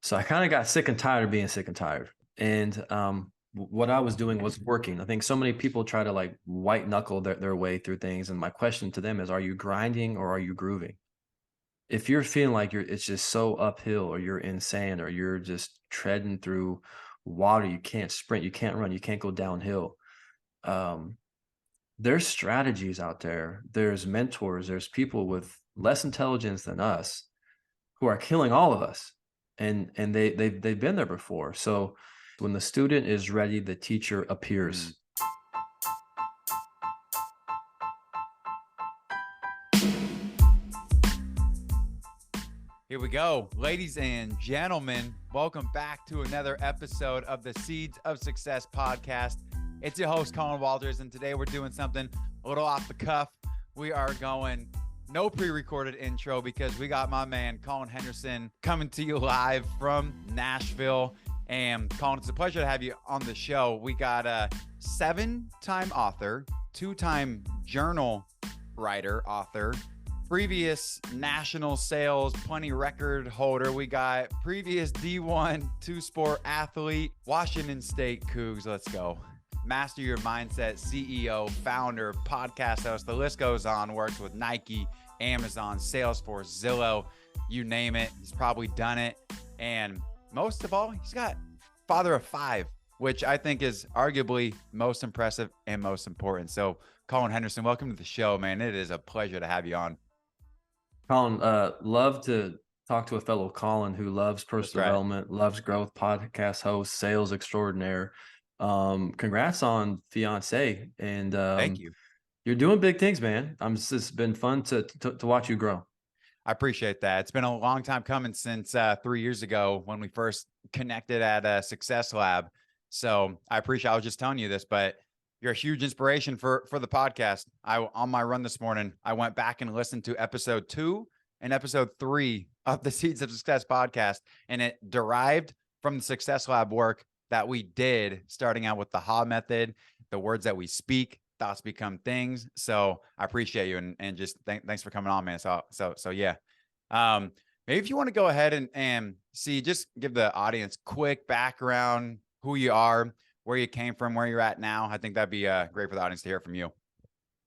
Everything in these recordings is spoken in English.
So I kind of got sick and tired of being sick and tired. And what I was doing was working. I think so many people try to like white knuckle their way through things. And my question to them is, are you grinding or are you grooving? If you're feeling like it's just so uphill or you're in sand or you're just treading through water, you can't sprint, you can't run, you can't go downhill. Um, there's strategies out there. There's mentors, there's people with less intelligence than us who are killing all of us. And they've been there before. So when the student is ready, the teacher Mm. appears. Here we go. Ladies and gentlemen, welcome back to another episode of the Seeds of Success podcast. It's your host, Collin Walters, and today we're doing something a little off the cuff. We are going no pre-recorded intro because we got my man, Collin Henderson, coming to you live from Nashville. And Collin, it's a pleasure to have you on the show. We got a 7-time author, 2-time journal writer, author, previous national sales plenty record holder. We got previous D1 two-sport athlete, Washington State Cougs. Let's go. Master Your Mindset CEO, founder, podcast host. The list goes on. Works with Nike, Amazon, Salesforce, Zillow, you name it. He's probably done it. And most of all, he's got father of 5, which I think is arguably most impressive and most important. So Collin Henderson, welcome to the show, man. It is a pleasure to have you on. Collin, love to talk to a fellow Collin who loves personal development, loves growth, podcast host, Sales Extraordinaire. Congrats on fiance, and Thank you. You're doing big things, man. It's been fun to watch you grow. I appreciate that. It's been a long time coming since 3 years ago when we first connected at a Success Lab. So I appreciate, I was just telling you this, but you're a huge inspiration for the podcast. On my run this morning, I went back and listened to episode 2 and episode 3 of the Seeds of Success podcast, and it derived from the Success Lab work that we did, starting out with the HA method, the words that we speak, thoughts become things. So I appreciate you and just thanks for coming on, man. So yeah. Maybe if you want to go ahead and see, just give the audience quick background, who you are, where you came from, where you're at now. I think that'd be great for the audience to hear from you.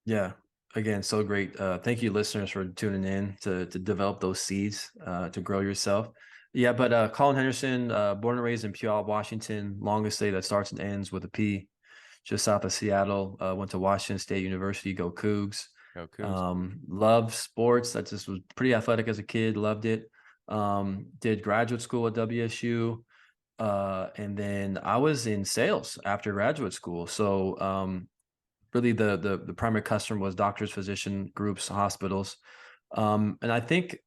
Yeah. Again, so great. Thank you, listeners, for tuning in to develop those seeds to grow yourself. Yeah, but Collin Henderson, born and raised in Puyallup, Washington, longest state that starts and ends with a P, just south of Seattle. Went to Washington State University, go Cougs. Go Cougs. Loved sports. I just was pretty athletic as a kid, loved it. Did graduate school at WSU. And then I was in sales after graduate school. So really the primary customer was doctors, physician groups, hospitals. And I think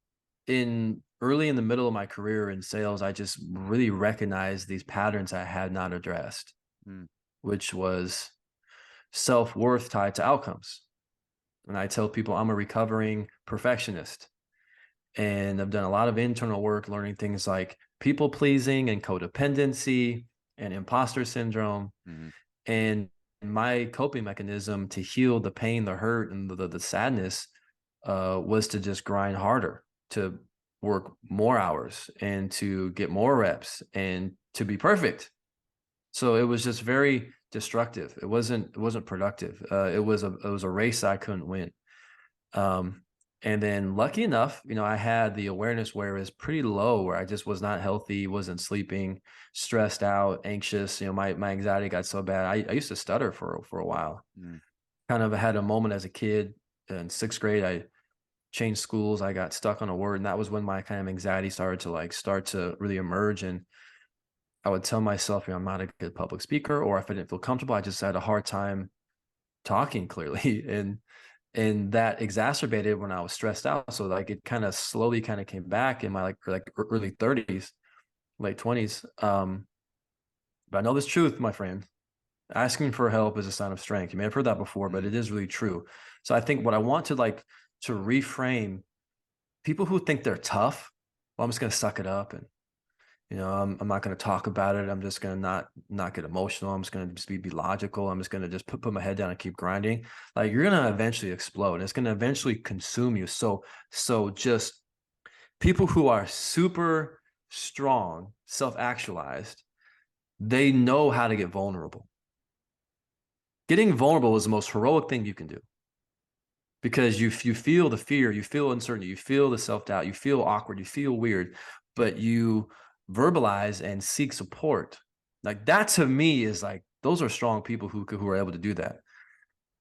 early in the middle of my career in sales, I just really recognized these patterns I had not addressed, which was self-worth tied to outcomes. And I tell people I'm a recovering perfectionist. And I've done a lot of internal work learning things like people pleasing and codependency and imposter syndrome. And my coping mechanism to heal the pain, the hurt, and the sadness was to just grind harder, to work more hours and to get more reps and to be perfect. So it was just very destructive. It wasn't productive. It was a race I couldn't win. And then lucky enough, I had the awareness where it was pretty low, where I just was not healthy, wasn't sleeping, stressed out, anxious. My anxiety got so bad. I used to stutter for a while. Kind of had a moment as a kid in 6th grade. I changed schools. I got stuck on a word, and that was when my kind of anxiety started to really emerge. And I would tell myself, I'm not a good public speaker, or if I didn't feel comfortable, I just had a hard time talking clearly. And that exacerbated when I was stressed out. So like it kind of slowly kind of came back in my like early 30s, late 20s. But I know this truth, my friend. Asking for help is a sign of strength. You may have heard that before, but it is really true. So I think what I want to reframe people who think they're tough, well, I'm just going to suck it up and I'm not going to talk about it. I'm just going to not get emotional. I'm just going to just be logical. I'm just going to just put my head down and keep grinding. Like you're going to eventually explode. It's going to eventually consume you. So just people who are super strong, self-actualized, they know how to get vulnerable. Getting vulnerable is the most heroic thing you can do, because you feel the fear, you feel uncertainty, you feel the self-doubt, you feel awkward, you feel weird, but you verbalize and seek support. Like that to me is like, those are strong people who are able to do that.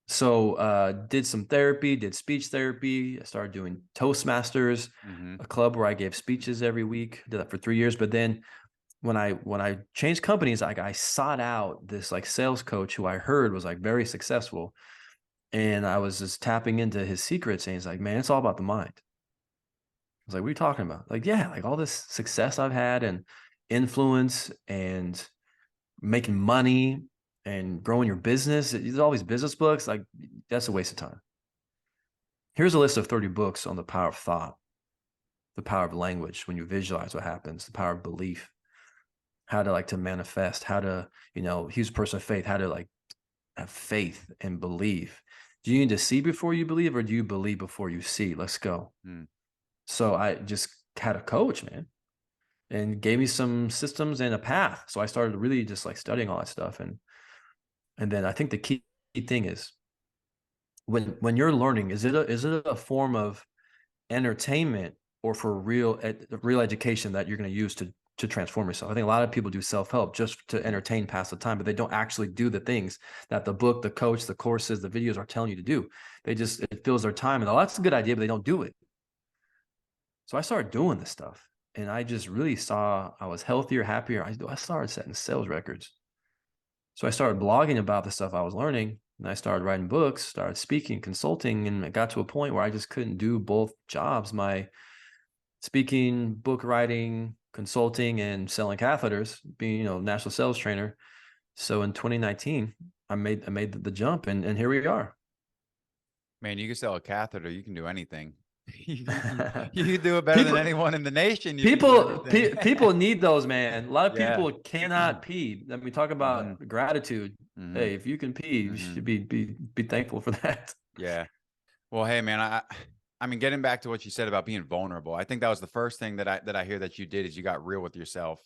So did some therapy, did speech therapy. I started doing Toastmasters, Mm-hmm. a club where I gave speeches every week. Did that for 3 years. But then when I changed companies, like I sought out this like sales coach who I heard was like very successful. And I was just tapping into his secrets, and he's like, man, it's all about the mind. I was like, what are you talking about? Like, yeah, like all this success I've had and influence and making money and growing your business. There's all these business books. Like, that's a waste of time. Here's a list of 30 books on the power of thought, the power of language, when you visualize what happens, the power of belief, how to like to manifest, how to, he's a person of faith, how to like have faith and believe. Do you need to see before you believe, or do you believe before you see? Let's go. So I just had a coach, man, and gave me some systems and a path. So I started really just like studying all that stuff. And then I think the key thing is when you're learning, is it a form of entertainment or for real education that you're going to use to transform yourself? I think a lot of people do self-help just to entertain, pass the time, but they don't actually do the things that the book, the coach, the courses, the videos are telling you to do. It fills their time, and that's a good idea, but they don't do it. So I started doing this stuff, and I just really saw I was healthier, happier. I started setting sales records. So I started blogging about the stuff I was learning, and I started writing books, started speaking, consulting, and it got to a point where I just couldn't do both jobs, my speaking, book writing, consulting, and selling catheters, being, national sales trainer. So in 2019, I made the jump, and here we are. Man, you can sell a catheter. You can do anything. You can do it better than anyone in the nation. You can do anything. People need those, man. A lot of Yeah. people cannot pee. Let me talk about gratitude. Hey, if you can pee, you should be thankful for that. Yeah. Well, hey, man, I mean, getting back to what you said about being vulnerable, I think that was the first thing that I hear that you did, is you got real with yourself.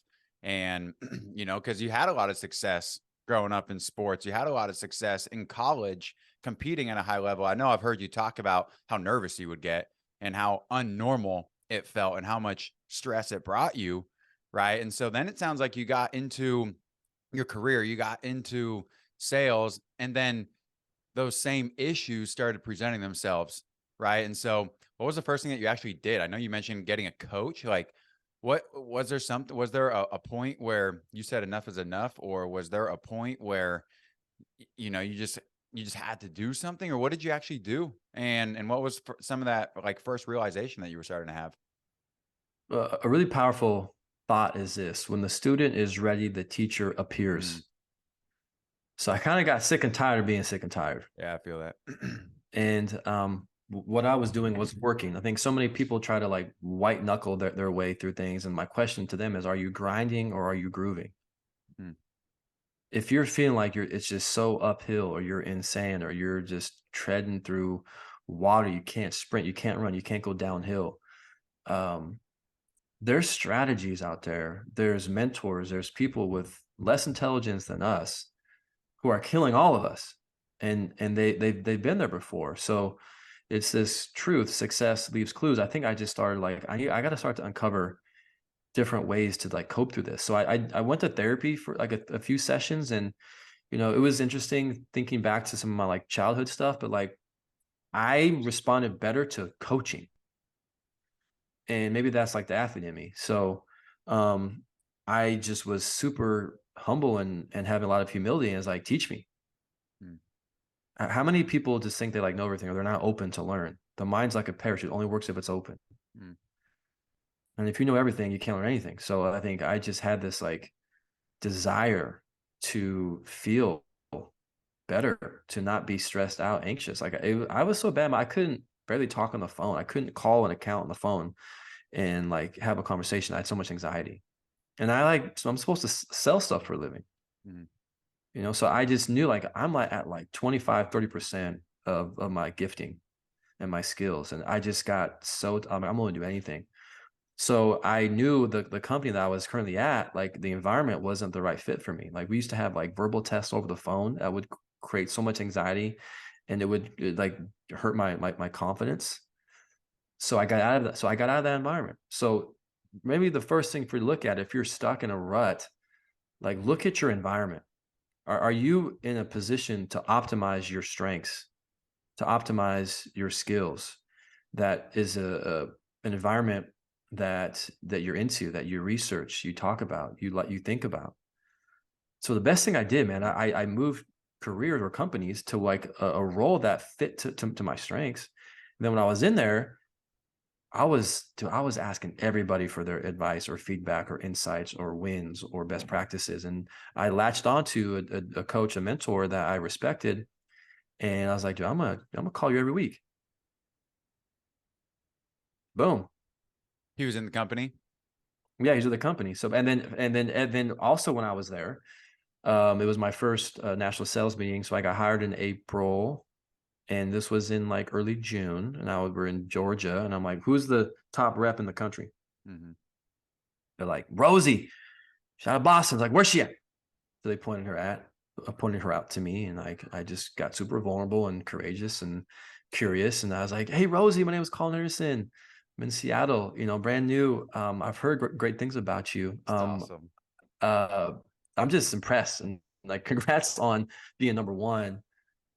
And, because you had a lot of success growing up in sports, you had a lot of success in college competing at a high level. I know I've heard you talk about how nervous you would get and how unnormal it felt and how much stress it brought you. Right. And so then it sounds like you got into your career, you got into sales, and then those same issues started presenting themselves, right? And so what was the first thing that you actually did? I know you mentioned getting a coach. Like, what was there something, was there a point where you said enough is enough, or was there a point where you just had to do something, or what did you actually do? And what was some of that like first realization that you were starting to have? A really powerful thought is this: when the student is ready, the teacher appears. So I kind of got sick and tired of being sick and tired. Yeah, I feel that. And what I was doing was working. I think so many people try to like white knuckle their way through things. And my question to them is, are you grinding or are you grooving? If you're feeling like it's just so uphill, or you're insane, or you're just treading through water, you can't sprint, you can't run, you can't go downhill. There's strategies out there. There's mentors. There's people with less intelligence than us who are killing all of us, and they've been there before. So it's this truth: success leaves clues. I think I just started like I got to start to uncover different ways to like cope through this. So I went to therapy for like a few sessions, and it was interesting thinking back to some of my like childhood stuff, but like I responded better to coaching, and maybe that's like the athlete in me. So I just was super humble and having a lot of humility, and it's like, teach me. How many people just think they like know everything, or they're not open to learn? The mind's like a parachute, only works if it's open. And if you know everything, you can't learn anything. So I think I just had this like desire to feel better, to not be stressed out, anxious. Like I was so bad, I couldn't barely talk on the phone. I couldn't call an account on the phone and like have a conversation. I had so much anxiety, and so I'm supposed to sell stuff for a living. So I just knew like I'm like at like 25-30% of my gifting and my skills. And I just got so, I'm willing to do anything. So I knew the company that I was currently at, like the environment wasn't the right fit for me. Like we used to have like verbal tests over the phone that would create so much anxiety, and it like hurt my confidence. So I got out of that. So I got out of that environment. So maybe the first thing for you to look at, if you're stuck in a rut, like look at your environment. Are you in a position to optimize your strengths, to optimize your skills? That is an environment that you're into, that you research, you talk about, you think about. So the best thing I did, man, I moved careers or companies to like a role that fit to my strengths. And then when I was in there, I was asking everybody for their advice or feedback or insights or wins or best practices. And I latched onto a coach, a mentor that I respected. And I was like, dude, I'm gonna call you every week. Boom. He was in the company. Yeah, he's with the company. So and then also when I was there, it was my first national sales meeting. So I got hired in April, and this was in like early June, and we're in Georgia, and I'm like, who's the top rep in the country? Mm-hmm. They're like, Rosie, she's out of Boston. I was like, where's she at? So they pointed her out to me, and like I just got super vulnerable and courageous and curious, and I was like, hey Rosie, my name is Collin Henderson. I'm in Seattle, brand new. I've heard great things about you. That's awesome. Uh, I'm just impressed, and like congrats on being number one.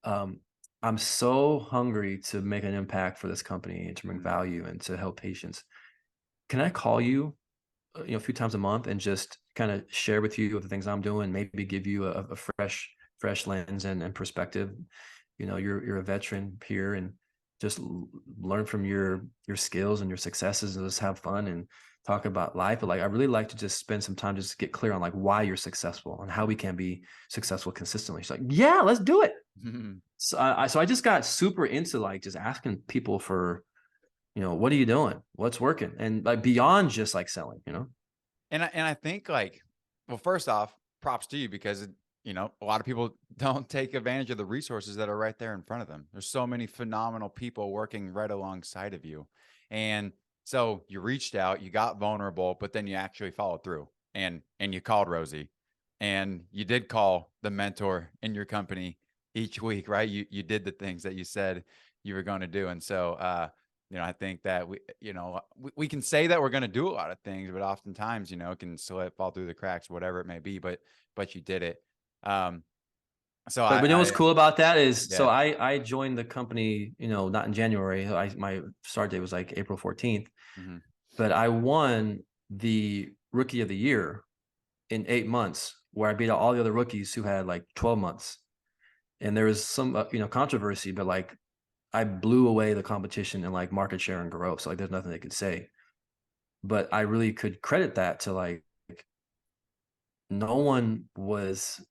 Um, I'm so hungry to make an impact for this company and to bring Mm-hmm. value and to help patients. Can I call you, a few times a month and just kind of share with you the things I'm doing, maybe give you a fresh lens and perspective. You're a veteran here, and just learn from your skills and your successes, and just have fun and talk about life. But like, I really like to just spend some time just to get clear on like why you're successful and how we can be successful consistently. She's like, yeah, let's do it. Mm-hmm. So I just got super into like just asking people for, what are you doing? What's working? And like beyond just like selling. And I think like, well, first off, props to you because a lot of people don't take advantage of the resources that are right there in front of them. There's so many phenomenal people working right alongside of you. And so you reached out, you got vulnerable, but then you actually followed through and you called Rosie and you did call the mentor in your company each week, right? You did the things that you said you were going to do. And so I think that we can say that we're going to do a lot of things, but oftentimes, it can slip, fall through the cracks, whatever it may be, but you did it. Um, so But you know what's I cool about that is, so yeah. I joined the company, not in January. My start date was like April 14th, Mm-hmm. but I won the rookie of the year in 8 months, where I beat out all the other rookies who had like 12 months. And there was some, controversy, but like I blew away the competition in like market share and growth. So like there's nothing they could say, but I really could credit that to like no one was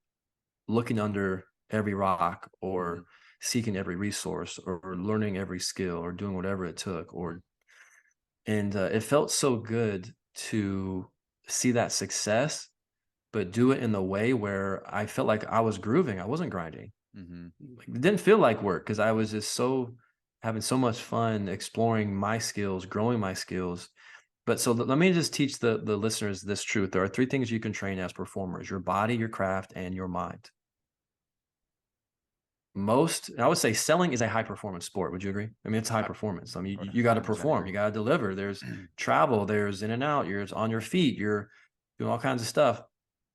looking under every rock Mm-hmm. or seeking every resource or learning every skill or doing whatever it took, and it felt so good to see that success, but do it in the way where I felt like I was grooving. I wasn't grinding. Mm-hmm. Like, it didn't feel like work because I was just so having so much fun exploring my skills, growing my skills. But so let me just teach the listeners this truth. There are three things you can train as performers: your body, your craft, and your mind. I would say selling is a high performance sport. Would you agree? I mean, it's high I performance. I mean, would you got to 100% perform, agree. you got to deliver. There's travel, there's in and out, you're on your feet, you're doing all kinds of stuff.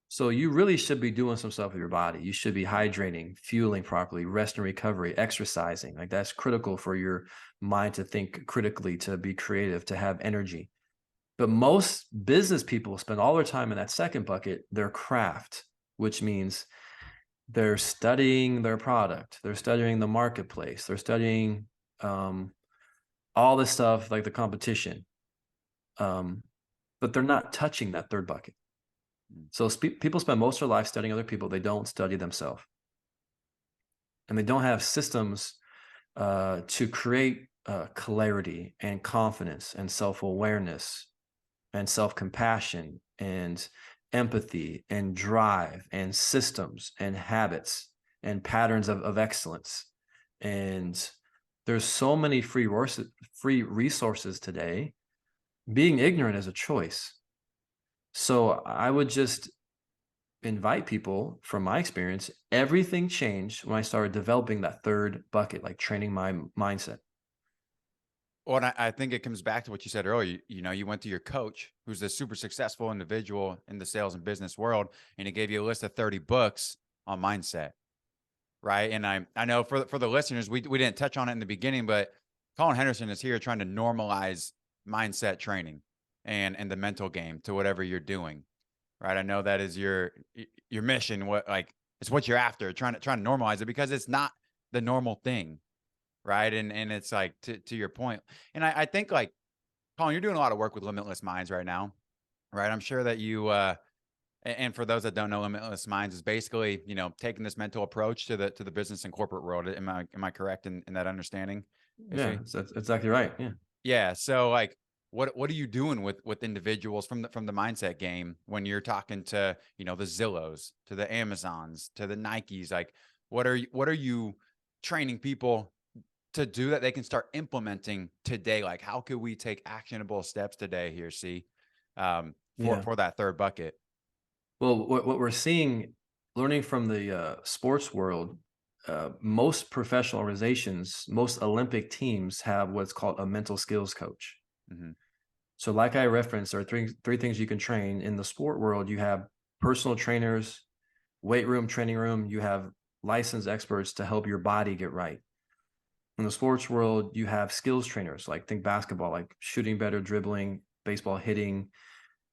So you really should be doing some stuff with your body. You should be hydrating, fueling properly, rest and recovery, exercising. Like that's critical for your mind to think critically, to be creative, to have energy. But most business people spend all their time in that second bucket, their craft, which means they're studying their product, they're studying the marketplace, they're studying um, all this stuff like the competition, um, but they're not touching that third bucket. So people spend most of their life studying other people. They don't study themselves, and they don't have systems to create clarity and confidence and self-awareness and self-compassion and empathy and drive and systems and habits and patterns of excellence. And there's so many free resources today being ignorant is a choice. So I would just invite people from my experience, everything changed when I started developing that third bucket, like training my mindset. Well, and I think it comes back to what you said earlier. You went to your coach, who's a super successful individual in the sales and business world, and he gave you a list of 30 books on mindset, right? And I know for the listeners, we didn't touch on it in the beginning, but Collin Henderson is here trying to normalize mindset training and the mental game to whatever you're doing, right? I know that is your mission. What like it's what you're after, trying to normalize it because it's not the normal thing, right? And it's like to your point, and I think like Colin, you're doing a lot of work with Limitless Minds right now, right? I'm sure that you and for those that don't know, Limitless Minds is basically taking this mental approach to the business and corporate world. Am I correct in that understanding? Yeah, Basically, that's exactly right. Yeah. yeah. So like, what are you doing with individuals from the mindset game when you're talking to the Zillows, to the Amazons, to the Nikes? Like, what are you training people to do that they can start implementing today? Like, how could we take actionable steps today here, see, Yeah. for that third bucket? Well, what we're seeing, learning from the sports world, most professional organizations, most Olympic teams have what's called a mental skills coach. Mhm. So, like I referenced, there are three things you can train in the sport world. You have personal trainers, weight room, training room. You have licensed experts to help your body get right. In the sports world, you have skills trainers, like think basketball, like shooting better, dribbling, baseball, hitting,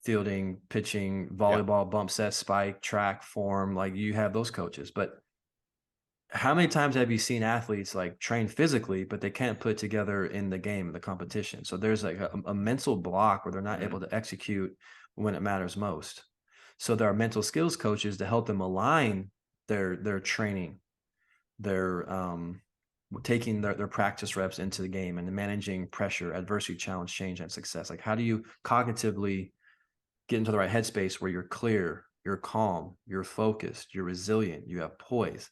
fielding, pitching, Yeah. volleyball, bump set, spike, track, form. Like you have those coaches. But how many times have you seen athletes like train physically, but they can't put together in the game, the competition? So there's like a mental block where they're not Mhm. able to execute when it matters most. So there are mental skills coaches to help them align their training, their taking their practice reps into the game and managing pressure, adversity, challenge, change, and success. Like how do you cognitively get into the right headspace where you're clear, you're calm, you're focused, you're resilient, you have poise.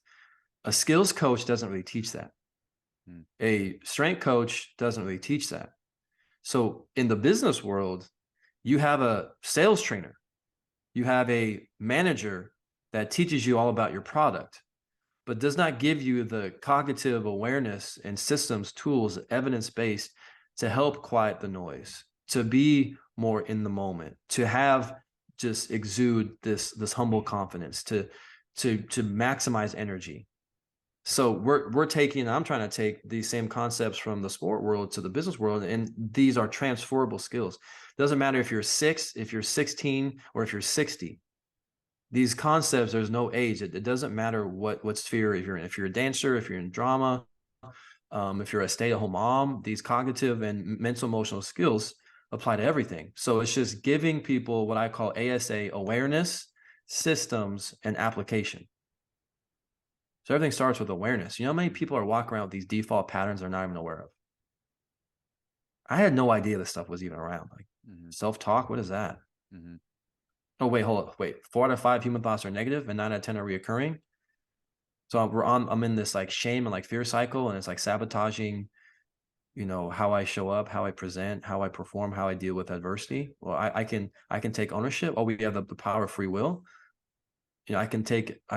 A skills coach doesn't really teach that. Mm. A strength coach doesn't really teach that. So in the business world, you have a sales trainer, you have a manager that teaches you all about your product, but does not give you the cognitive awareness and systems, tools, evidence based to help quiet the noise, to be more in the moment, to have just exude this humble confidence, to maximize energy. So I'm trying to take these same concepts from the sport world to the business world, and these are transferable skills. Doesn't matter if you're 6, if you're 16, or if you're 60. These concepts, there's no age. It doesn't matter what sphere, if you're a dancer, if you're in drama, if you're a stay-at-home mom, these cognitive and mental emotional skills apply to everything. So it's just giving people what I call ASA, awareness, systems, and application. So everything starts with awareness. You know how many people are walking around with these default patterns they're not even aware of? I had no idea this stuff was even around. Like Mhm. self-talk, what is that? Mhm. Oh, wait, hold up. Wait, 4 out of 5 human thoughts are negative and 9 out of 10 are reoccurring. So I'm in this like shame and like fear cycle, and it's like sabotaging, how I show up, how I present, how I perform, how I deal with adversity. Well, I can take ownership. Oh, we have the power of free will. I can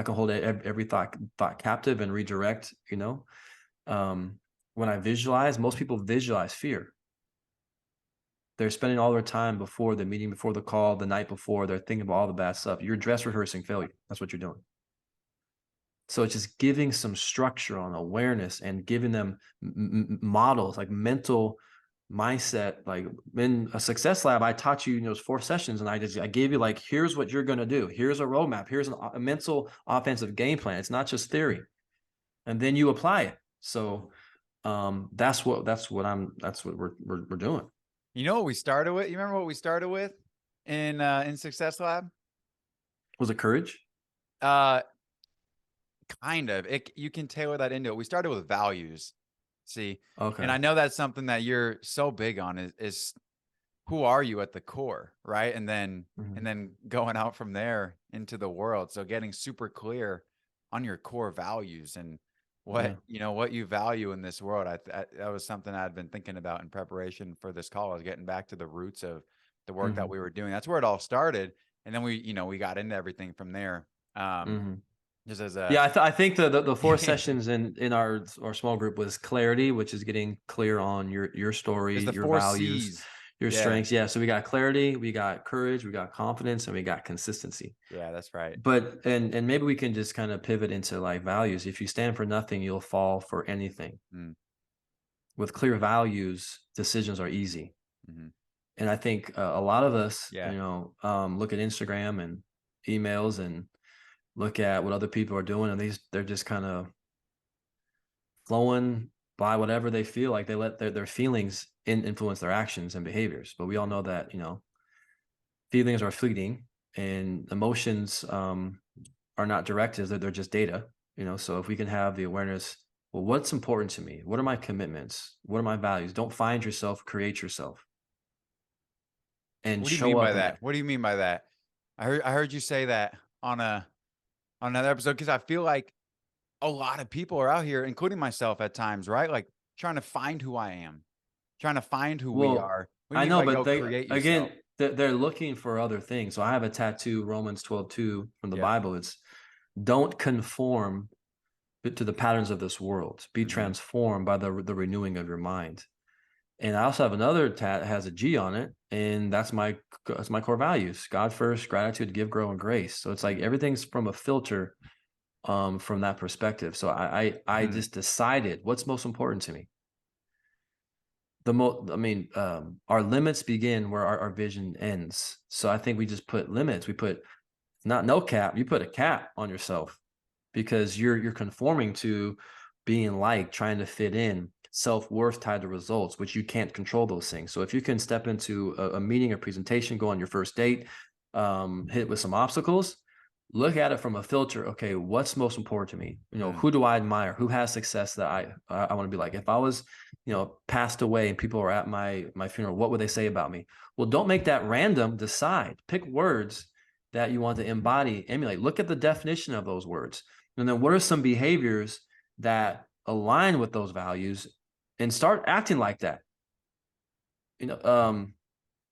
hold every thought captive and redirect, um, when I visualize, most people visualize fear. They're spending all their time before the meeting, before the call, the night before. They're thinking about all the bad stuff. You're dress rehearsing failure. That's what you're doing. So it's just giving some structure on awareness and giving them models like mental mindset. Like in a success lab, I taught you those 4 sessions, and I gave you like, here's what you're going to do. Here's a roadmap. Here's a mental offensive game plan. It's not just theory, and then you apply it. So that's what we're doing. You know what we started with? You remember what we started with in Success Lab? Was it courage? Uh, kind of. You can tailor that into it. We started with values. See, and Okay. I know that's something that you're so big on is who are you at the core, right? And then Mhm. going out from there into the world. So getting super clear on your core values and Yeah. what you value in this world. That was something I'd been thinking about in preparation for this call. I was getting back to the roots of the work that Hmm. we were doing. That's where it all started. And then we got into everything from there. Hmm. Just as a, Yeah, I think the four sessions in our small group was clarity, which is getting clear on your story, it's the your four values, C's. your Yeah. strengths. Yeah, so we got clarity, we got courage, we got confidence, and we got consistency. Yeah, that's right. But and maybe we can just kind of pivot into like values. If you stand for nothing, you'll fall for anything. Mm, With clear values, decisions are easy. mhm. And I think a lot of us, Yeah. look at Instagram and emails and look at what other people are doing, and they're just kind of flowing by whatever they feel like. They let their feelings influence their actions and behaviors. But we all know that feelings are fleeting, and emotions are not directives; they're just data. So if we can have the awareness, well, what's important to me? What are my commitments? What are my values? Don't find yourself, create yourself, and What do you show mean by up in that? that. What do you mean by that? I heard you say that on another episode, because I feel like a lot of people are out here, including myself at times, right? Like trying to find who I am, trying to find who we Well, are. What do you I mean know, by but go they create again, yourself? they're looking for other things. So I have a tattoo, Romans 12:2 from the Yeah. Bible. It's don't conform to the patterns of this world. Be Hmm. transformed by the renewing of your mind. And I also have another tat that has a G on it, and that's my core values: God first, gratitude, give, grow, and grace. So it's like Hmm. everything's from a filter, from that perspective. So I Hmm. just decided what's most important to me. Our limits begin where our vision ends. So I think we just put limits. We put not no cap. You put a cap on yourself because you're conforming to being like, trying to fit in, self-worth tied to results, which you can't control those things. So if you can step into a meeting, a presentation, go on your first date, hit with some obstacles, look at it from a filter. Okay, what's most important to me? Hmm. Who do I admire? Who has success that I want to be like? If I was, passed away and people are at my funeral, what would they say about me? Well, don't make that random. Decide. Pick words that you want to embody, emulate. Look at the definition of those words. And then what are some behaviors that align with those values, and start acting like that. You know,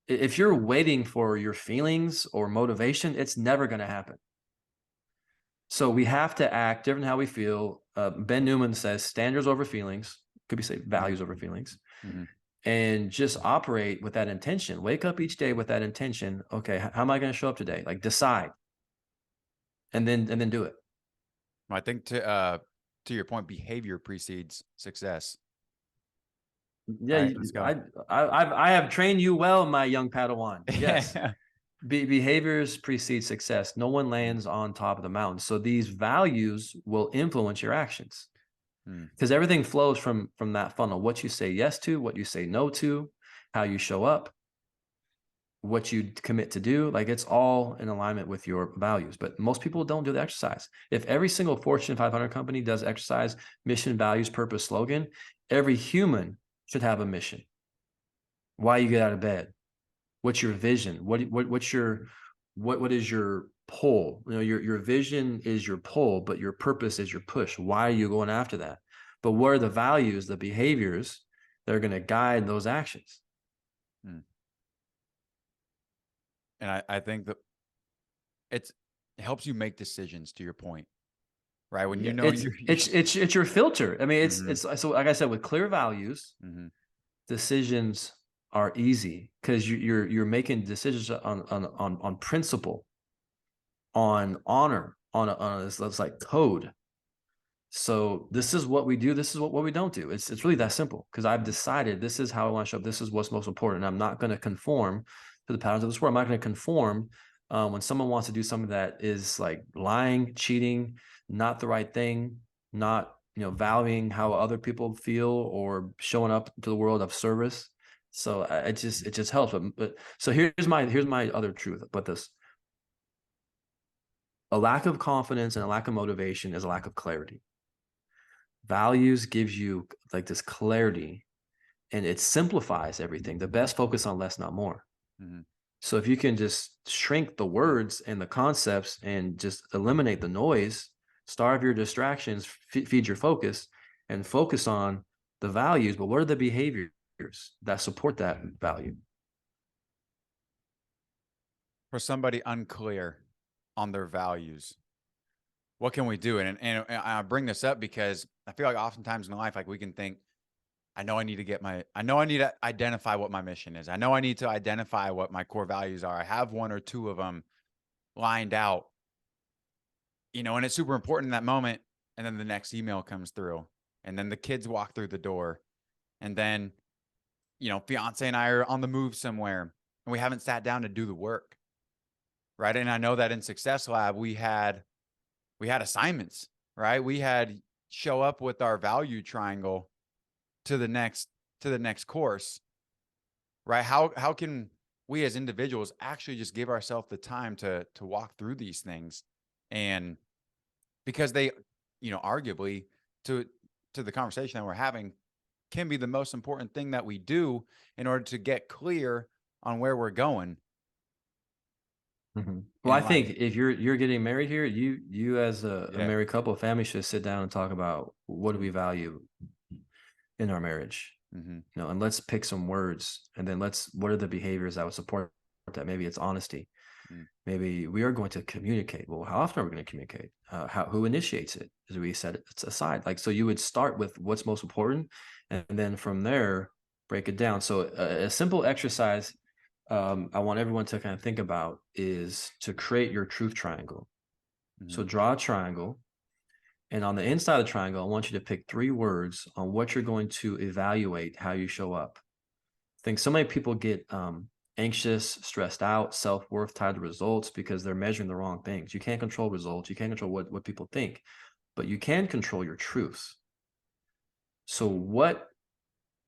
if you're waiting for your feelings or motivation, it's never going to happen. So we have to act different how we feel. Ben Newman says standards over feelings. Could be say values over feelings, Hmm. and just operate with that intention. Wake up each day with that intention. Okay, how am I going to show up today? Like decide, and then do it. I think to your point, behavior precedes success. Yeah, All right, let's go. I have trained you well, my young Padawan. Yes. Behaviors precede success. No one lands on top of the mountain. So these values will influence your actions, Hmm. because everything flows from that funnel. What you say yes to, what you say no to, how you show up, what you commit to do. Like it's all in alignment with your values. But most people don't do the exercise. If every single Fortune 500 company does exercise, mission, values, purpose, slogan, every human should have a mission. Why you get out of bed? What's your vision? What is your pull? Your vision is your pull, but your purpose is your push. Why are you going after that? But what are the values, the behaviors that are going to guide those actions? Hmm. And I think that it helps you make decisions, to your point, right? When Yeah, you know it's you're it's it's it's your filter. I mean, Mhm. it's so like I said, with clear values, Mhm. decisions are easy because you're making decisions on principle, on honor, on this like code. So this is what we do. This is what we don't do. It's really that simple, because I've decided this is how I want to show up. This is what's most important. And I'm not going to conform to the patterns of this world. I'm not going to conform when someone wants to do something that is like lying, cheating, not the right thing, not valuing how other people feel or showing up to the world of service. So it just helps. But so here's my other truth about this: a lack of confidence and a lack of motivation is a lack of clarity. Values gives you like this clarity, and it simplifies everything. The best focus on less, not more. Mhm. So if you can just shrink the words and the concepts and just eliminate the noise, starve your distractions, feed your focus, and focus on the values. But what are the behaviors that support that value? For somebody unclear on their values, what can we do? And I bring this up because I feel like oftentimes in life, like we can think, I know I need to identify what my mission is. I know I need to identify what my core values are. I have one or two of them lined out, and it's super important in that moment. And then the next email comes through, and then the kids walk through the door, and then, fiance and I are on the move somewhere, and we haven't sat down to do the work. Right. And I know that in Success Lab, we had assignments, right? We had show up with our value triangle to the next course, right? How can we as individuals actually just give ourselves the time to walk through these things? And because they, arguably to the conversation that we're having can be the most important thing that we do in order to get clear on where we're going Well, I in think life. if you're getting married here, you as a Yeah. married couple, family should sit down and talk about what do we value in our marriage, Mm-hmm. and let's pick some words, and then what are the behaviors that would support that? Maybe it's honesty. Mm. Maybe we are going to communicate. Well, how often are we going to communicate? Who initiates it? Do we set it aside? Like, so you would start with what's most important, and then from there break it down. So a simple exercise I want everyone to kind of think about is to create your truth triangle. Mm-hmm. So draw a triangle, and on the inside of the triangle, I want you to pick 3 words on what you're going to evaluate how you show up. I think so many people get anxious, stressed out, self-worth tied to results because they're measuring the wrong things. You can't control results. You can't control what people think, but you can control your truths. So what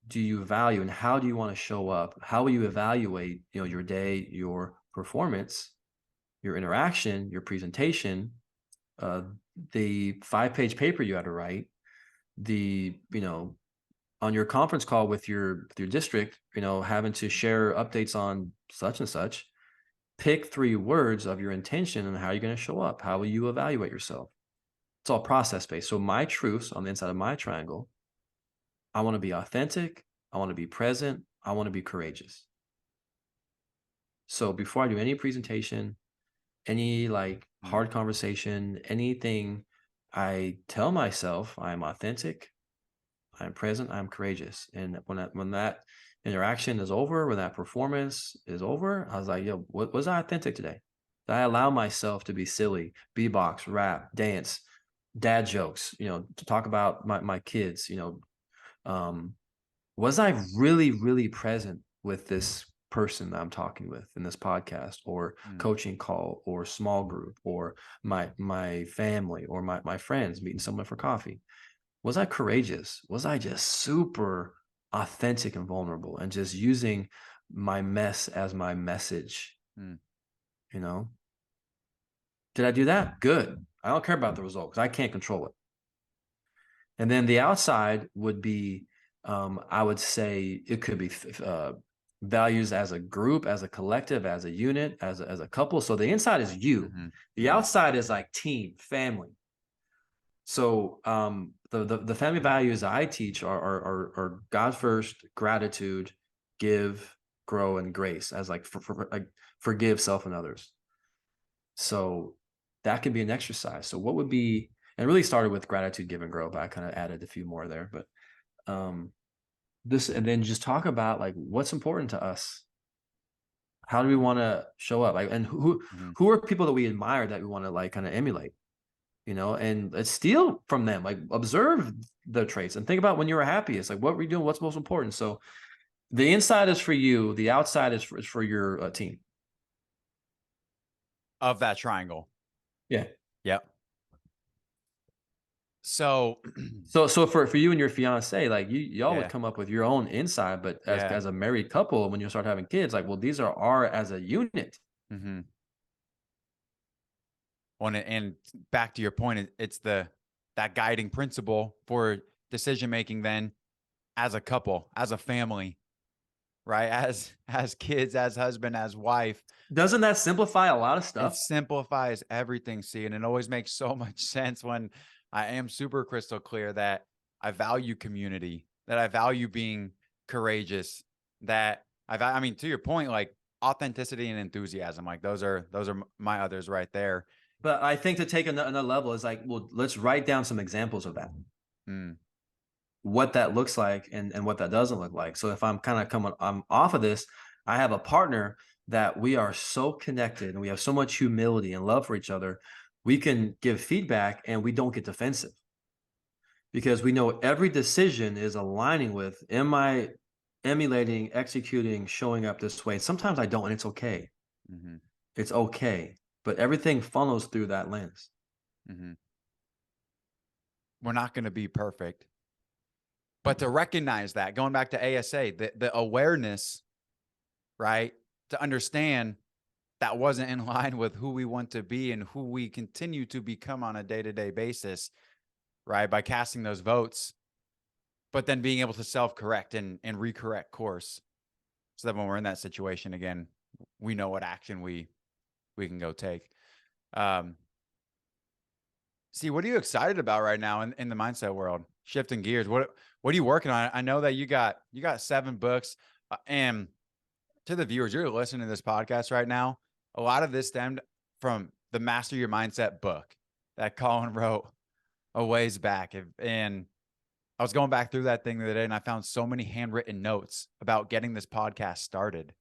do you value, and how do you want to show up? How will you evaluate, your day, your performance, your interaction, your presentation, uh, the 5-page paper you had to write, the, on your conference call with your district, having to share updates on such and such. Pick 3 words of your intention and how you're going to show up. How will you evaluate yourself? It's all process based. So my truths on the inside of my triangle, I want to be authentic. I want to be present. I want to be courageous. So before I do any presentation, any like Mm. hard conversation, anything, I tell myself I'm authentic, I'm present, I'm courageous. And when that interaction is over, when that performance is over, I was like, yo, was I authentic today? Did I allow myself to be silly, beatbox, rap, dance, dad jokes, to talk about my kids, um, was I really, really present with this person that I'm talking with in this podcast or Mm. coaching call or small group or my family or my friends meeting someone for coffee? Was I courageous? Was I just super authentic and vulnerable and just using my mess as my message? Mm. You know, did I do that? Good. I don't care about the result because I can't control it. And then the outside would be, I would say it could be values as a group, as a collective, as a unit, as a couple. So the inside is you. Mm-hmm. The Mm-hmm. outside is like team, family. So the family values I teach are God first, gratitude, give, grow, and grace as like like forgive self and others. So that could be an exercise. So what would be, and it really started with gratitude, give, and grow, but I kind of added a few more there. But this, and then just talk about like what's important to us. How do we want to show up? Like, and Mm-hmm. who are people that we admire that we want to like kind of emulate? And let's steal from them, like observe the traits and think about when you were happiest, like what were you doing? What's most important? So the inside is for you. The outside is for your team. Of that triangle. Yeah. Yep. So, So for you and your fiance, like y'all would yeah, come up with your own inside, but yeah. as a married couple, when you start having kids, like, well, these are our as a unit. Mm-hmm. And back to your point, it's that guiding principle for decision making then as a couple, as a family, right? As kids, as husband, as wife. Doesn't that simplify a lot of It stuff? simplifies everything, see, and it always makes so much sense when I am super crystal clear that I value community, that I value being courageous, that I mean, to your point, like authenticity and enthusiasm, like those are my others right there. But I think to take another level is like, well, let's write down some examples of that, Mm, what that looks like and what that doesn't look like. So if I'm kind of I'm off of this, I have a partner that we are so connected and we have so much humility and love for each other. We can give feedback and we don't get defensive because we know every decision is aligning with, am I emulating, executing, showing up this way? Sometimes I don't, and it's okay. mhm, It's okay. But everything funnels through that lens. mhm. We're not going to be perfect, but to Mhm. recognize that, going back to ASA, the awareness, right, to understand that wasn't in line with who we want to be and who we continue to become on a day-to-day basis, right? By casting those votes, but then being able to self-correct and recorrect course so that when we're in that situation again, we know what action we can go take. Um, see, what are you excited about right now in the mindset world? Shifting gears. What are you working on? I know that you got 7 books, and to the viewers, you're listening to this podcast right now. A lot of this stemmed from the Master Your Mindset book that Colin wrote a ways back. And I was going back through that thing the other day and I found so many handwritten notes about getting this podcast started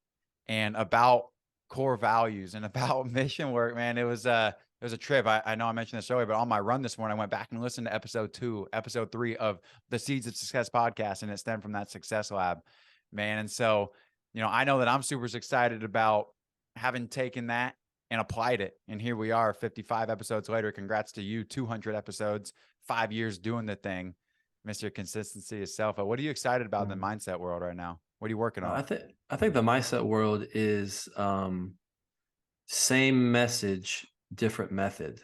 and about core values and about mission work, man. It was a trip. I know I mentioned this earlier, but on my run this morning, I went back and listened to episode 2, episode 3 of the Seeds of Success podcast, and it stemmed from that success lab, man. And so, I know that I'm super excited about having taken that and applied it. And here we are 55 episodes later. Congrats to you, 200 episodes, 5 years doing the thing. Mr. Consistency itself. What are you excited about in the Mhm. mindset world right now? What are you working on? I think the mindset world is same message, different method,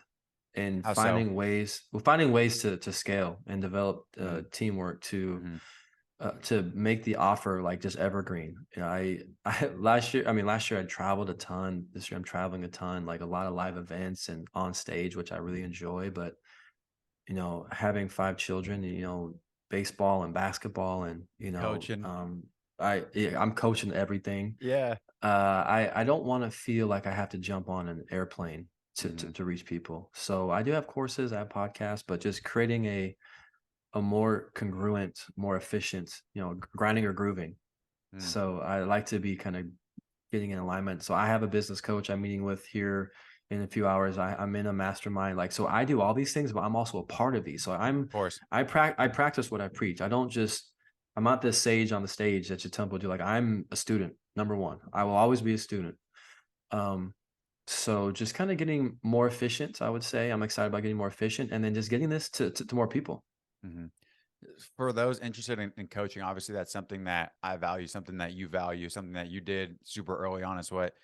and How so? finding ways to scale and develop Mm, teamwork mhm, to make the offer like just evergreen. I last year I traveled a ton. This year I'm traveling a ton, like a lot of live events and on stage, which I really enjoy. But having 5 children, baseball and basketball, and coaching. I'm coaching everything. Yeah. I don't want to feel like I have to jump on an airplane to, to Mhm, to reach people. So I do have courses, I have podcasts, but just creating a more congruent, more efficient, grinding or grooving. mm, So I like to be kind of getting in alignment. So I have a business coach I'm meeting with here in a few hours. I'm in a mastermind. Like, so I do all these things, but I'm also a part of these. So of course. I practice what I preach. I don't just, I'm not this sage on the stage that you tell people to do. Like, I'm a student, number one. I will always be a student. Um, so just kind of getting more efficient, I would say. I'm excited about getting more efficient and then just getting this to more people. Mhm. For those interested in coaching, obviously that's something that I value, something that you value, something that you did super early on is what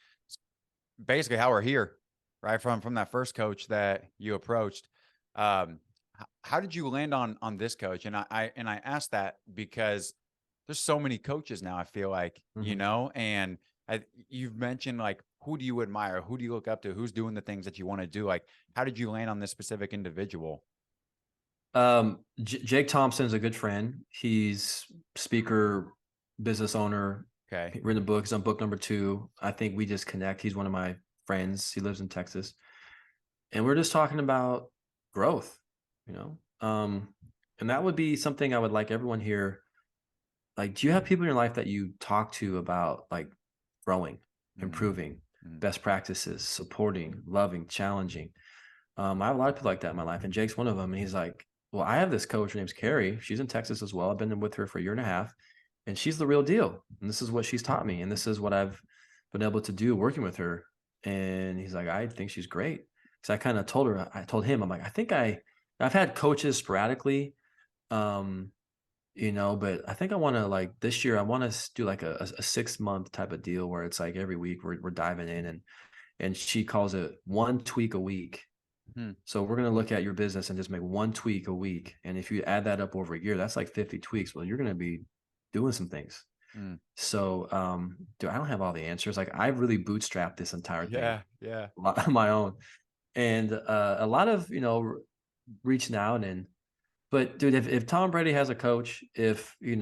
basically how we're here, right? From that first coach that you approached. How did you land on this coach? And I asked that because there's so many coaches now, I feel like, Mhm. and you've mentioned like who do you admire? Who do you look up to? Who's doing the things that you want to do? Like, how did you land on this specific individual? Jake Thompson's a good friend. He's speaker, business owner, Okay. written a book. He's on book number 2. I think we just connect. He's one of my friends. He lives in Texas, and we're just talking about growth. You know, um, and that would be something I would like everyone here. Like, do you have people in your life that you talk to about like growing, Mm, improving, mm, best practices, supporting, loving, challenging? I have a lot of people like that in my life, and Jake's one of them. And he's like, "Well, I have this coach. Her name's Carrie. She's in Texas as well. I've been with her for a year and a half, and she's the real deal. And this is what she's taught me, and this is what I've been able to do working with her." And he's like, "I think she's great." So I told him, I'm like, I've had coaches sporadically, um, but I think I want to like this year. I want to do like a 6 month type of deal where it's like every week we're diving in, and she calls it one tweak a week. mm, So we're going to look at your business and just make one tweak a week. And if you add that up over a year, that's like 50 tweaks. Well, you're going to be doing some things. Mm. So, dude, I don't have all the answers. Like I've really bootstrapped this entire thing Yeah. Yeah. on my own, and a lot of reaching out and. But dude, if Tom Brady has a coach, if a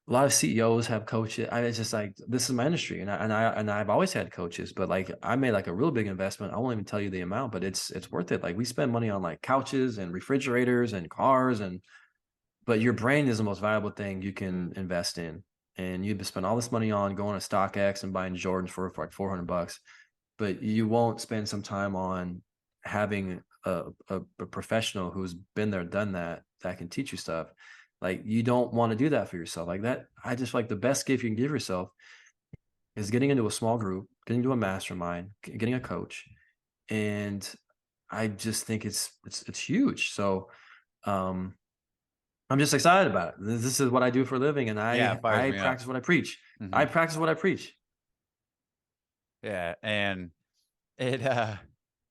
lot of CEOs have coaches, it's just like this is my industry, and I've always had coaches, but like I made like a real big investment. I won't even tell you the amount, but it's worth it. Like we spend money on like couches and refrigerators and cars, and but your brain is the most valuable thing you can invest in. And you spend all this money on going to StockX and buying Jordans for like $400, but you won't spend some time on having a professional who's been there, done that can teach you stuff. Like you don't want to do that for yourself. Like that, I just like the best gift you can give yourself is getting into a small group, getting into a mastermind, getting a coach. And I just think it's huge. So um I'm just excited about it. This is what I do for a living, and Yeah. It fires I me up. practice what I preach. I Hmm. practice what I preach. Yeah. And it,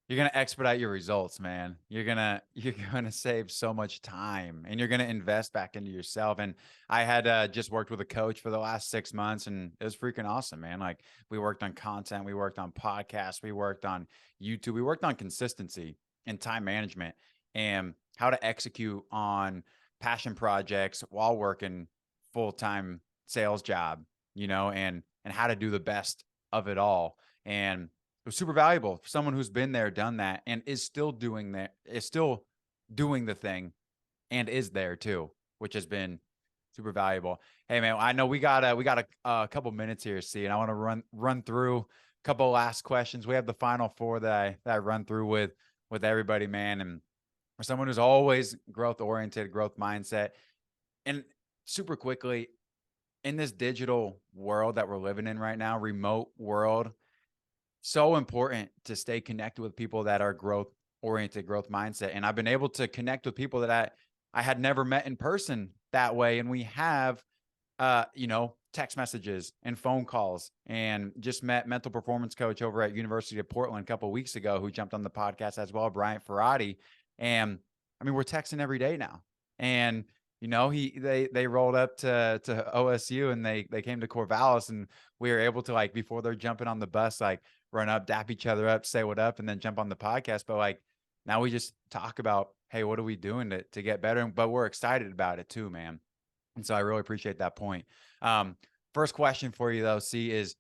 you're going to expedite your results, man. You're going to save so much time and you're going to invest back into yourself. And I had just worked with a coach for the last 6 months and it was freaking awesome, man. Like we worked on content, we worked on podcasts, we worked on YouTube, we worked on consistency and time management and how to execute on passion projects while working full-time sales job, and how to do the best of it all. And it was super valuable for someone who's been there, done that, and is still doing the thing and is there too, which has been super valuable. Hey man, I know we got a couple minutes here, see, and I want to run through a couple last questions. We have the final four that I run through with everybody, man. And for someone who's always growth oriented, growth mindset, and super quickly in this digital world that we're living in right now, remote world, so important to stay connected with people that are growth oriented, growth mindset. And I've been able to connect with people that I had never met in person that way. And we have, text messages and phone calls, and just met mental performance coach over at University of Portland a couple of weeks ago who jumped on the podcast as well, Bryant Ferrati. And I mean, we're texting every day now. And they rolled up to OSU and they came to Corvallis, and we were able to, like, before they're jumping on the bus, like run up, dap each other up, say what up, and then jump on the podcast. But like now we just talk about, hey, what are we doing to get better? But we're excited about it too, man. And so I really appreciate that point. First question for you though, C, is,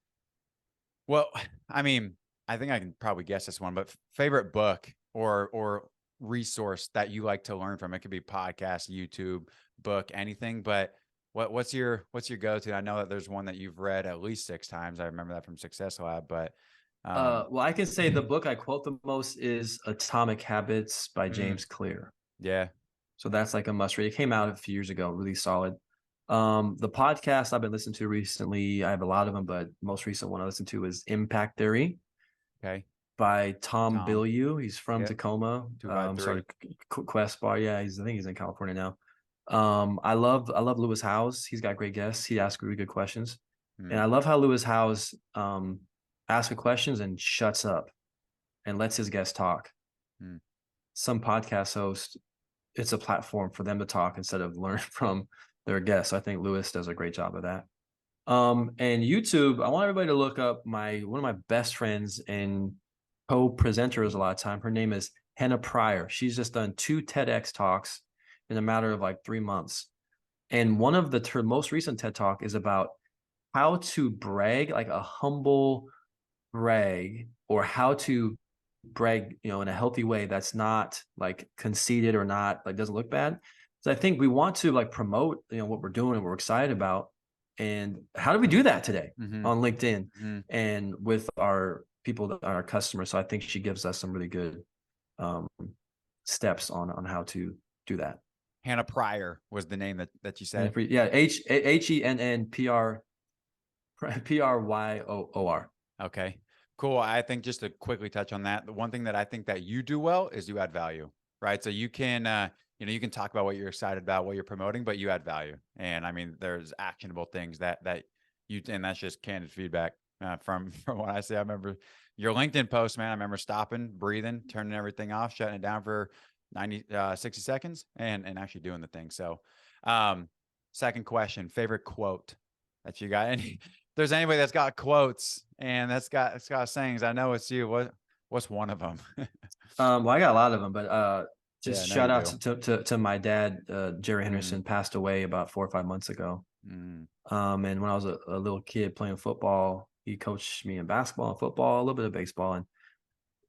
well, I mean, I think I can probably guess this one, but favorite book or resource that you like to learn from? It could be podcast, YouTube, book, anything. But what's your go-to? I know that there's one that you've read at least 6 times. I remember that from Success Lab, but Well, I can say the book I quote the most is Atomic Habits by mm, James Clear. yeah, So that's like a must read. It came out a few years ago, really solid. The podcast I've been listening to recently, I have a lot of them, but most recent one I listened to is Impact Theory okay, by Tom Tom, Bilyeu. He's from yep, Tacoma. Sorry, 2 by 3. Quest Bar. Yeah, I think he's in California now. I love Lewis Howes. He's got great guests. He asks really good questions. And Mm, I love how Lewis Howes asks the questions and shuts up and lets his guests talk. mm, Some podcast hosts, it's a platform for them to talk instead of learn from their guests. So I think Lewis does a great job of that. And YouTube, I want everybody to look up one of my best friends and co-presenters a lot of time. Her name is Hannah Pryor. She's just done 2 TEDx talks in a matter of like 3 months. And one of her most recent TED talk is about how to brag, like a humble brag, or how to brag, in a healthy way that's not like conceited or not like doesn't look bad. So I think we want to like promote, what we're doing and we're excited about. And how do we do that today mm-hmm, on LinkedIn mm-hmm. and with our people that are our customers? So I think she gives us some really good um, steps on how to do that. Hannah Pryor was the name that you said. And yeah, HENNPRYOOR. Okay, cool. I think just to quickly touch on that, the one thing that I think that you do well is you add value, right? So you can, you can talk about what you're excited about, what you're promoting, but you add value. And I mean, there's actionable things that and that's just candid feedback from what I say. I remember your LinkedIn post, man. I remember stopping, breathing, turning everything off, shutting it down for 60 seconds and actually doing the thing. So, second question, favorite quote. that you got. Any, if there's anybody that's got quotes and it's got sayings, I know it's you. What's one of them? Well, I got a lot of them, but Yeah, just I know shout you out do. to my dad. Jerry Mm, Henderson passed away about 4 or 5 months ago. mm, And when I was a little kid playing football, he coached me in basketball and football, a little bit of baseball. And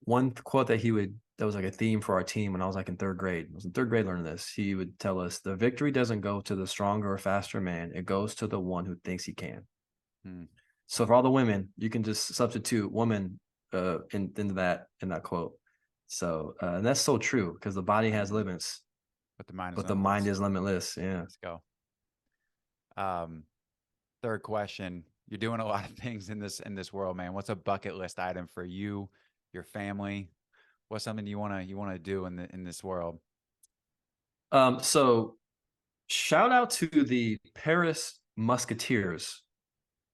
one quote that was like a theme for our team when I was like in third grade. I was in third grade learning this. He would tell us the victory doesn't go to the stronger or faster man. It goes to the one who thinks he can. mm, So for all the women, you can just substitute woman in that quote. So and that's so true because the body has mm. limits, But the mind is but the mind limitless. is limitless. Yeah. Let's go. Um, Third question. You're doing a lot of things in this world, man. What's a bucket list item for you, your family? What's something you wanna do in this world? So shout out to the Paris Musketeers.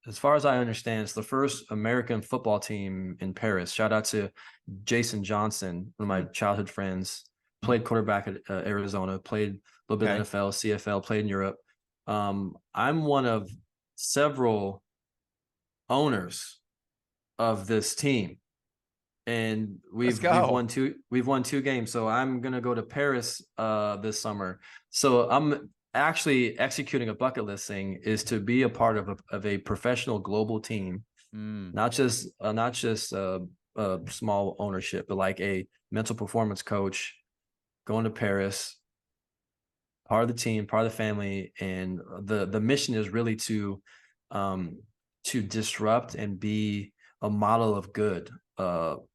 As far as I understand, it's the first American football team in Paris. Shout out to Jason Johnson, one of my Hmm. childhood friends. Played quarterback at Arizona. Played a little bit of Okay. NFL, CFL. Played in Europe. I'm one of several owners of this team, and Let's we've go. won two games. So I'm gonna go to Paris this summer. So I'm actually executing a bucket list thing is to be a part of a professional global team, Mm, not just a small ownership, but like a mental performance coach going to Paris, part of the team, part of the family, and the mission is really um, to disrupt and be a model of good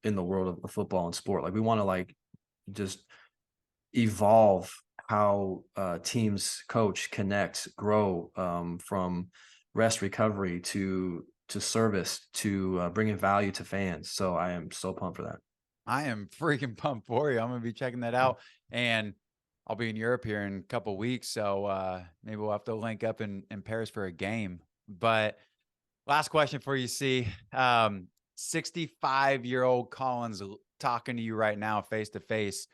in the world of football and sport. Like we want to like just evolve how teams coach, connect, grow from rest recovery to service to bringing value to fans. So I am so pumped for that. I am freaking pumped for you. I'm gonna be checking that Yeah. out, and I'll be in Europe here in a couple weeks, so maybe we'll have to link up in Paris for a game. But last question for you, see. 65-year-old Collins talking to you right now, face to face.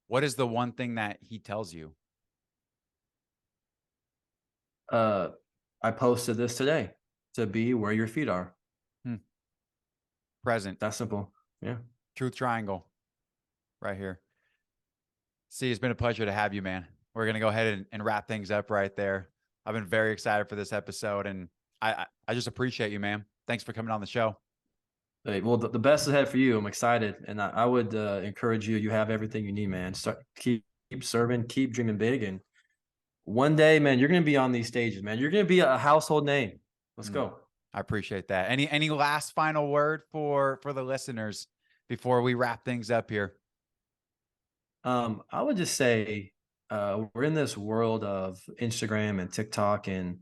What is the one thing that he tells you? Uh, I posted this today to be where your feet are. Hmm. Present. That simple. Yeah. Truth triangle right here. See, it's been a pleasure to have you, man. We're going to go ahead and wrap things up right there. I've been very excited for this episode, and I just appreciate you, man. Thanks for coming on the show. Hey, well, the best is ahead for you. I'm excited, and I would encourage you. You have everything you need, man. Keep serving, keep dreaming big, and one day, man, you're gonna be on these stages, man. You're gonna be a household name. Let's Mm, go. I appreciate that. Any last final word for the listeners before we wrap things up here? I would just say we're in this world of Instagram and TikTok and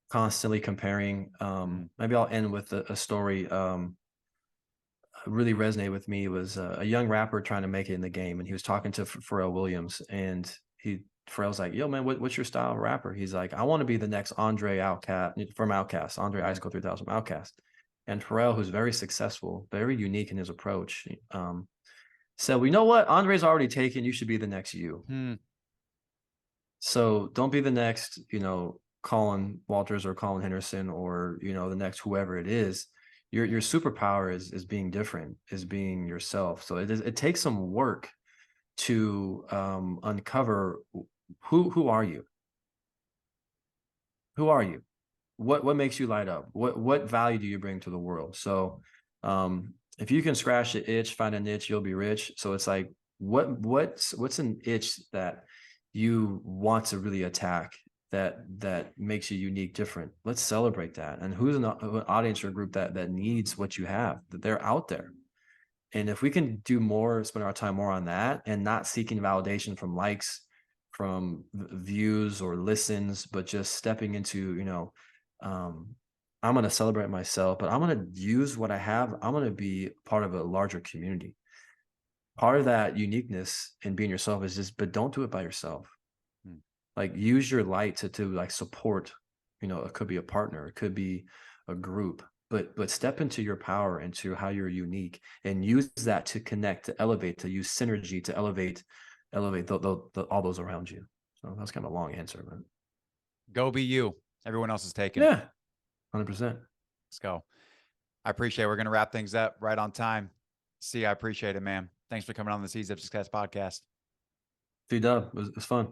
constantly comparing. Mm, Maybe I'll end with a story. Really resonated with me was a young rapper trying to make it in the game, and he was talking to Pharrell Williams, and Pharrell's like, "Yo, man, what's your style of rapper?" He's like, "I want to be the next Andre Outcast from Outcast, Andre Ice mm, Cold 3000 from Outcast." And Pharrell, who's very successful, very unique in his approach, said, "Well, you know what? Andre's already taken. You should be the next you. mm. So don't be the next, Colin Walters or Colin Henderson or the next whoever it is. Your superpower is being different, is being yourself. So it takes some work to uncover who are you? Who are you? What makes you light up? What value do you bring to the world? So if you can scratch the itch, find a niche, you'll be rich. So it's like what's an itch that you want to really attack that makes you unique, different? Let's celebrate that. And who's an audience or group that needs what you have, that they're out there. And if we can do more, spend our time more on that and not seeking validation from likes, from views or listens, but just stepping into, um, I'm going to celebrate myself, but I'm going to use what I have. I'm going to be part of a larger community. Part of that uniqueness in being yourself is just, but don't do it by yourself. Mm. Like use your light to like support, it could be a partner, it could be a group, but step into your power, into how you're unique, and use that to connect, to elevate, to use synergy to elevate all those around you. So that's kind of a long answer, but Go be you. Everyone else is taken. yeah, 100%. Let's go. I appreciate it. We're going to wrap things up right on time. See, I appreciate it, man. Thanks for coming on the Seeds of Success podcast. T-Dub, it was fun.